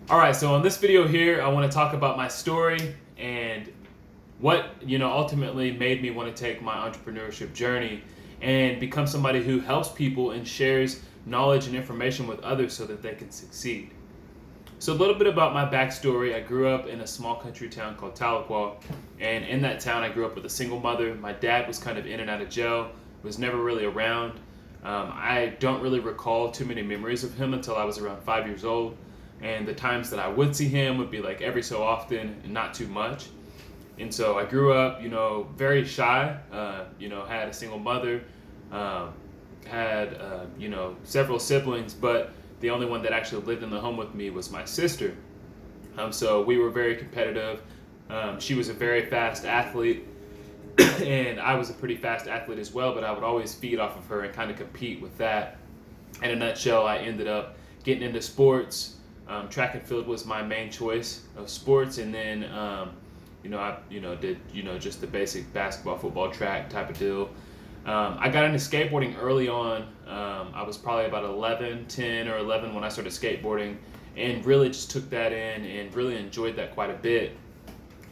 Alright, so on this video here, I want to talk about my story and what, ultimately made me want to take my entrepreneurship journey and become somebody who helps people and shares knowledge and information with others so that they can succeed. So a little bit about my backstory. I grew up in a small country town called Tahlequah, and in that town I grew up with a single mother. My dad was kind of in and out of jail, was never really around. I don't really recall too many memories of him until I was around 5 years old. And the times that I would see him would be like every so often and not too much. And so I grew up, very shy, had a single mother, had, several siblings, but the only one that actually lived in the home with me was my sister. So we were very competitive. She was a very fast athlete, and I was a pretty fast athlete as well, but I would always feed off of her and kind of compete with that. In a nutshell, I ended up getting into sports. Track and field was my main choice of sports, and then I did just the basic basketball, football, track type of deal. I got into skateboarding early on. I was probably about 10 or 11 when I started skateboarding, and really just took that in and really enjoyed that quite a bit.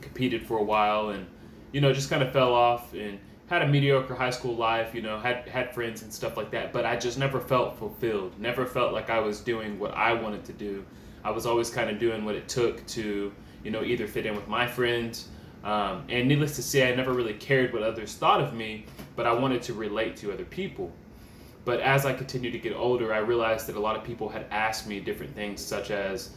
Competed for a while, and just kind of fell off and had a mediocre high school life. Had friends and stuff like that, but I just never felt fulfilled. Never felt like I was doing what I wanted to do. I was always kind of doing what it took to, either fit in with my friends. And needless to say, I never really cared what others thought of me, but I wanted to relate to other people. But as I continued to get older, I realized that a lot of people had asked me different things, such as,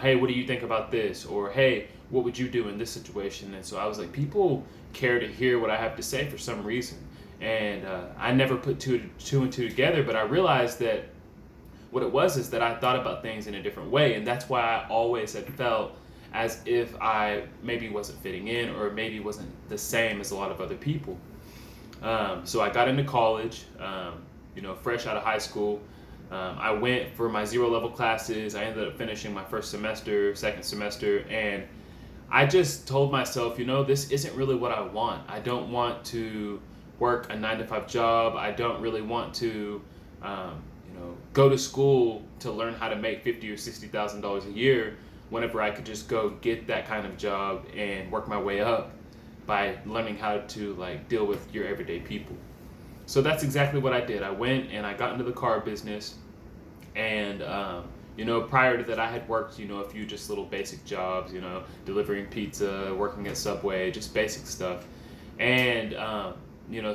hey, what do you think about this? Or, hey, what would you do in this situation? And so I was like, people care to hear what I have to say for some reason. And I never put two and two together, but I realized that what it was is that I thought about things in a different way, and that's why I always had felt as if I maybe wasn't fitting in or maybe wasn't the same as a lot of other people. So I got into college, fresh out of high school. I went for my zero level classes. I ended up finishing my first semester, second semester, and I just told myself, this isn't really what I want. I don't want to work a 9-to-5 job. I don't really want to go to school to learn how to make $50,000 or $60,000 a year whenever I could just go get that kind of job and work my way up by learning how to deal with your everyday people. So that's exactly what I did. I went and I got into the car business, and prior to that I had worked a few just little basic jobs, delivering pizza, working at Subway, just basic stuff. And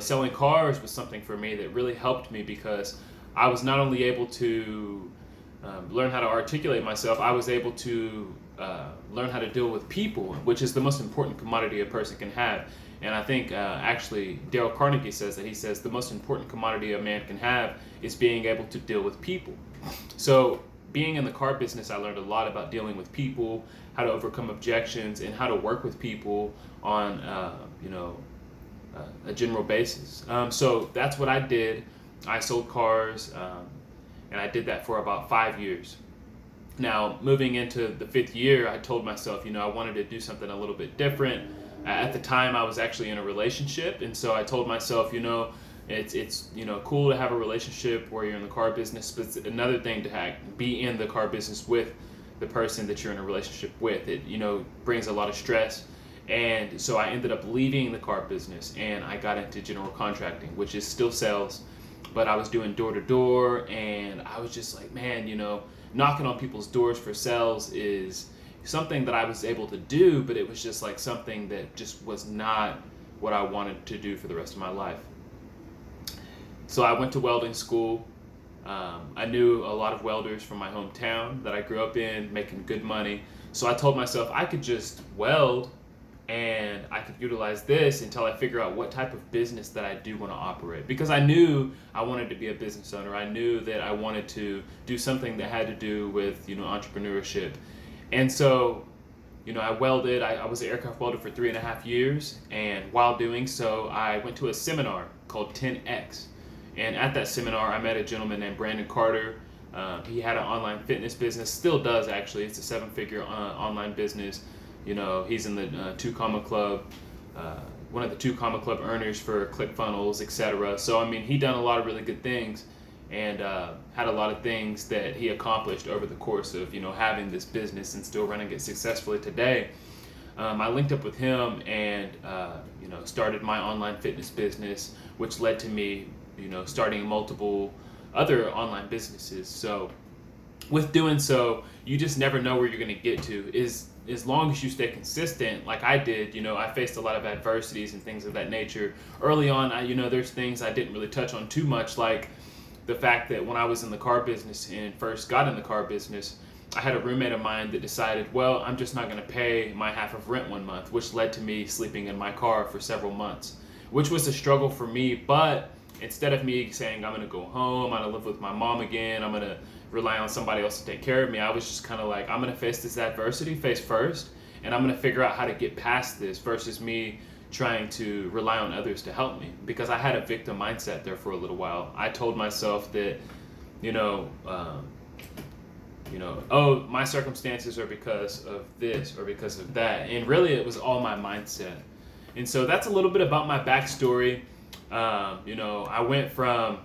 selling cars was something for me that really helped me, because I was not only able to learn how to articulate myself, I was able to learn how to deal with people, which is the most important commodity a person can have. And I think actually Dale Carnegie says that. He says the most important commodity a man can have is being able to deal with people. So being in the car business, I learned a lot about dealing with people, how to overcome objections, and how to work with people on a general basis. So that's what I did. I sold cars, and I did that for about 5 years. Now, moving into the 5th year, I told myself, I wanted to do something a little bit different. At the time, I was actually in a relationship, and so I told myself, it's cool to have a relationship where you're in the car business, but it's another thing to be in the car business with the person that you're in a relationship with. It brings a lot of stress. And so I ended up leaving the car business, and I got into general contracting, which is still sales. But I was doing door to door, and I was just like, man, knocking on people's doors for sales is something that I was able to do, but it was just like something that just was not what I wanted to do for the rest of my life. So I went to welding school. I knew a lot of welders from my hometown that I grew up in, making good money. So I told myself I could just weld, and I could utilize this until I figure out what type of business that I do want to operate. Because I knew I wanted to be a business owner. I knew that I wanted to do something that had to do with, entrepreneurship. And so, I welded. I was an aircraft welder for 3.5 years. And while doing so, I went to a seminar called 10X. And at that seminar, I met a gentleman named Brandon Carter. He had an online fitness business, still does actually. It's a 7-figure online business. He's in the 2 Comma Club, one of the 2 Comma Club earners for ClickFunnels, etc. So, he done a lot of really good things. and had a lot of things that he accomplished over the course of having this business and still running it successfully today. I linked up with him and started my online fitness business, which led to me starting multiple other online businesses. So with doing so, you just never know where you're going to get to. As long as you stay consistent, like I did. I faced a lot of adversities and things of that nature early on. There's things I didn't really touch on too much, like the fact that when I was in the car business and first got in the car business, I had a roommate of mine that decided, well, I'm just not going to pay my half of rent one month, which led to me sleeping in my car for several months, which was a struggle for me. But instead of me saying I'm going to go home, I'm going to live with my mom again, I'm going to rely on somebody else to take care of me, I was just kind of like, I'm going to face this adversity face first, and I'm going to figure out how to get past this versus me trying to rely on others to help me, because I had a victim mindset there for a little while. I told myself that, oh, my circumstances are because of this or because of that. And really it was all my mindset. And so that's a little bit about my backstory. I went from,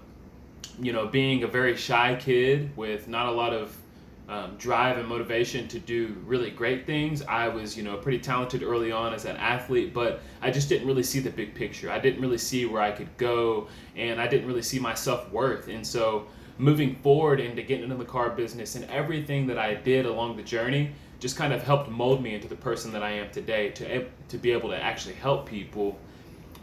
being a very shy kid with not a lot of drive and motivation to do really great things. I was, pretty talented early on as an athlete, but I just didn't really see the big picture. I didn't really see where I could go, and I didn't really see my self-worth. And so moving forward into getting into the car business and everything that I did along the journey just kind of helped mold me into the person that I am today, to be able to actually help people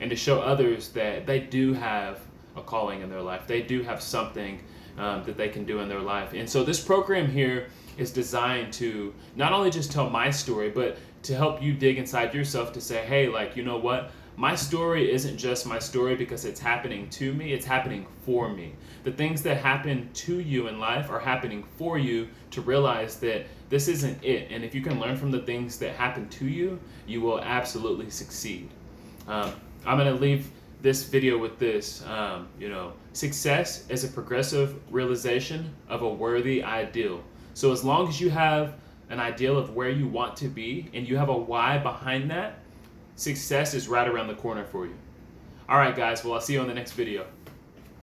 and to show others that they do have a calling in their life. They do have something that they can do in their life. And so this program here is designed to not only just tell my story, but to help you dig inside yourself to say, hey, like, you know what? My story isn't just my story because it's happening to me, it's happening for me. The things that happen to you in life are happening for you to realize that this isn't it. And if you can learn from the things that happen to you, you will absolutely succeed. I'm going to leave this video with this. Success is a progressive realization of a worthy ideal. So as long as you have an ideal of where you want to be and you have a why behind that, success is right around the corner for you. All right, guys. Well, I'll see you on the next video.